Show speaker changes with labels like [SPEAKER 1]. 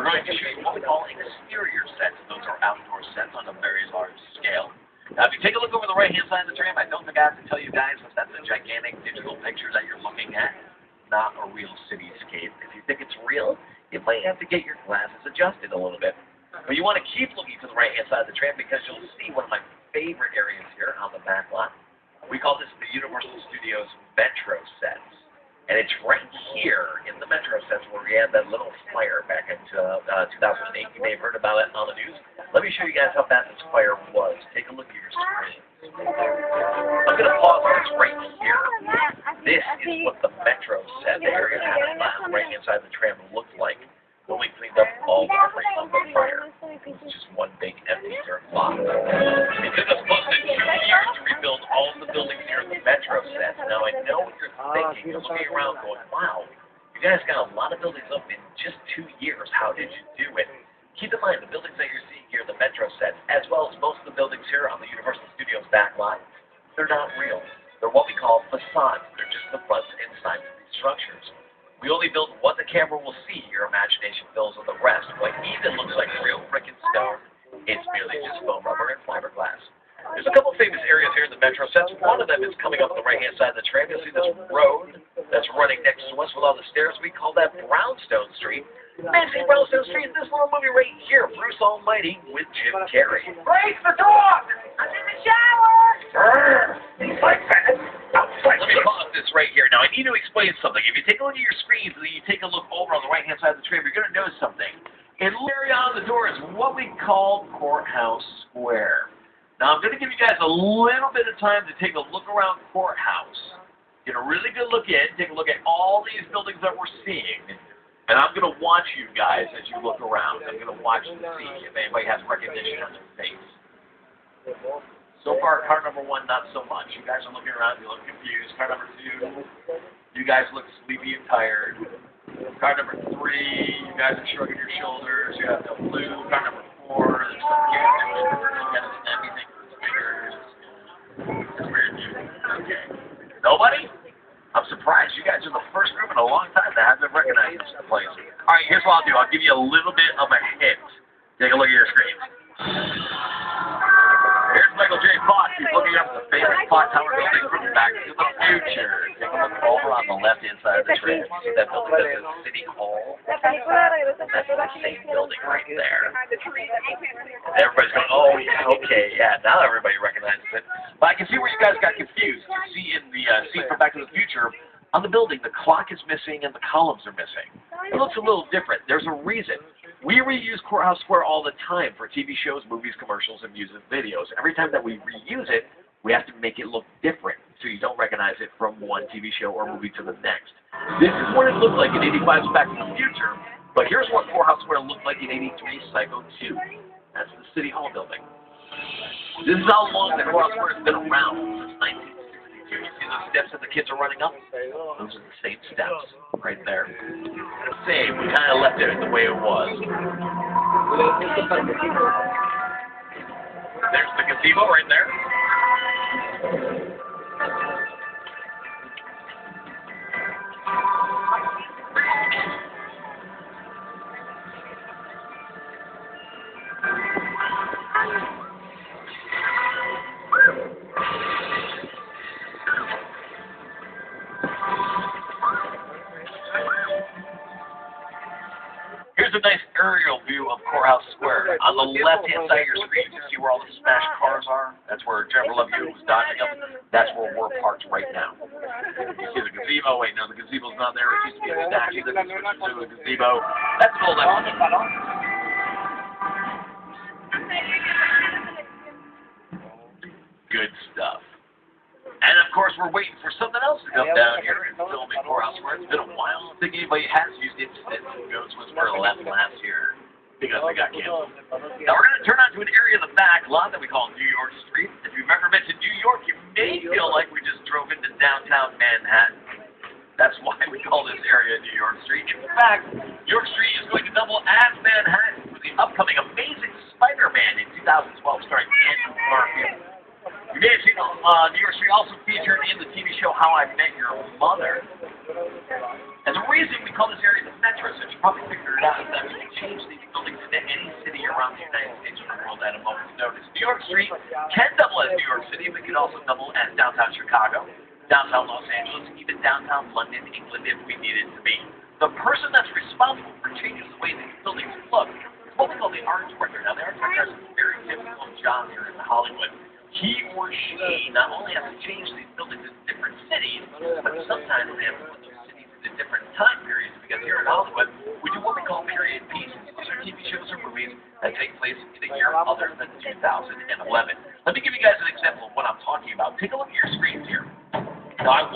[SPEAKER 1] we're going to show you what we call exterior sets. Those are outdoor sets on a very large scale. Now, if you take a look over the right-hand side of the tram, I don't think I have to tell you guys if that's a gigantic digital picture that you're looking at, not a real cityscape. If you think it's real, you might have to get your glasses adjusted a little bit. But you want to keep looking to the right-hand side of the tram because you'll see one of my favorite areas here on the back lot. We call this the Universal Studios Metro sets. And it's right here in the Metro sets where we had that little fire back in 2008. You may have heard about it on the news. Let me show you guys how bad this fire was. Take a look at your screen. I'm going to pause this right here. This is what the Metro set, the area on the right-hand side of the tram, looks like when we cleaned up all the debris from the fire. It's just one big empty dirt lot. It took us close to 2 years to rebuild all of the buildings here in the Metro set. Now, I know what you're thinking. You're looking around going, wow, you guys got a lot of buildings up in just 2 years. How did you do it? Keep in mind, the buildings that you're seeing here, the Metro sets, as well as most of the buildings here on the Universal Studios back lot, they're not real. They're what we call facades. They're just the fronts and sides of these structures. We only build what the camera will see. Your imagination fills in the rest. What even looks like real brick and stone, it's merely just foam, rubber, and fiberglass. There's a couple famous areas here in the Metro sets. One of them is coming up the right-hand side of the tram. You'll see this road that's running next to us with all the stairs. We call that Brownstone Street. Fancy Brownstone Street is this little movie right here, Bruce Almighty with Jim Carrey.
[SPEAKER 2] Raise the dog! I'm in the shower! He's like that.
[SPEAKER 1] Let me pause this right here. Now, I need to explain something. If you take a look at your screens and then you take a look over on the right-hand side of the tram, you're going to notice something. And area on the door is what we call Courthouse Square. Now, I'm going to give you guys a little bit of time to take a look around Courthouse. Get a really good look in. Take a look at all these buildings that we're seeing. And I'm going to watch you guys as you look around. I'm going to watch to see if anybody has recognition on their face. So far, car number 1, not so much. You guys are looking around. You look confused. Car number 2, you guys look sleepy and tired. Car number 3, you guys are shrugging your shoulders. You have no clue. Car number 4, there's some kids doing kind of snappy things with his fingers. It's weird. Okay. Nobody? I'm surprised. You guys are the first group in a long time that hasn't recognized this place. All right, here's what I'll do. I'll give you a little bit of a hint. Take a look at your screen. Here's Michael J. Fox. He's looking up the famous clock tower building from Back to the Future. Take a look over on the left-hand side of the train. You see that building that says City Hall? That's the same building right there. And everybody's going, oh, yeah, okay, yeah. Now everybody recognizes it. But I can see where you guys got confused. You see in the scene from Back to the Future, on the building, the clock is missing and the columns are missing. It looks a little different. There's a reason. We reuse Courthouse Square all the time for TV shows, movies, commercials, and music videos. Every time that we reuse it, we have to make it look different so you don't recognize it from one TV show or movie to the next. This is what it looked like in 85's Back to the Future, but here's what Courthouse Square looked like in 83's Psycho 2. That's the City Hall building. This is how long the Courthouse Square has been around, since 1962. You see those steps that the kids are running up? Those are the same steps right there. Same, we kind of left it the way it was. There's the gazebo right there. Here's a nice aerial view of Courthouse Square. On the left-hand side of your screen, you can see where all the smashed cars are. That's where Jennifer Love Hewitt was dodging them. That's where we're parked right now. You see the gazebo. Wait, no, the gazebo's not there. It used to be a statue that we switched to a gazebo. That's the old episode. Good stuff. And, of course, we're waiting for something else to come down here and film in Courthouse Square. It's been a while. I don't think anybody has used Instant Ghost Whisperer left last year because they got canceled. Now, we're going to turn on to an area in the back lot that we call New York Street. If you've ever been to New York, you may feel like we just drove into downtown Manhattan. That's why we call this area New York Street. In fact, New York Street is going to double as Manhattan for the upcoming Amazing Spider-Man in 2012 starring Andrew Garfield. You may have seen New York Street also featured in the TV show How I Met Your Mother. And the reason we call this area the Metro, so you probably figured it out, is that we change these buildings into any city around the United States or the world at a moment's notice. New York Street can double as New York City, but can also double as downtown Chicago, downtown Los Angeles, even downtown London, England, if we need it to be. The person that's responsible for changing the way these buildings look is what we call the art director. Now, the art director has a very difficult job here in Hollywood. He or she not only has to change these buildings in different cities, but sometimes they have to put those cities into different time periods, because here in Hollywood, we do what we call period pieces. These are TV shows or movies that take place in a year other than 2011. Let me give you guys an example of what I'm talking about. Take a look at your screens here. Now, I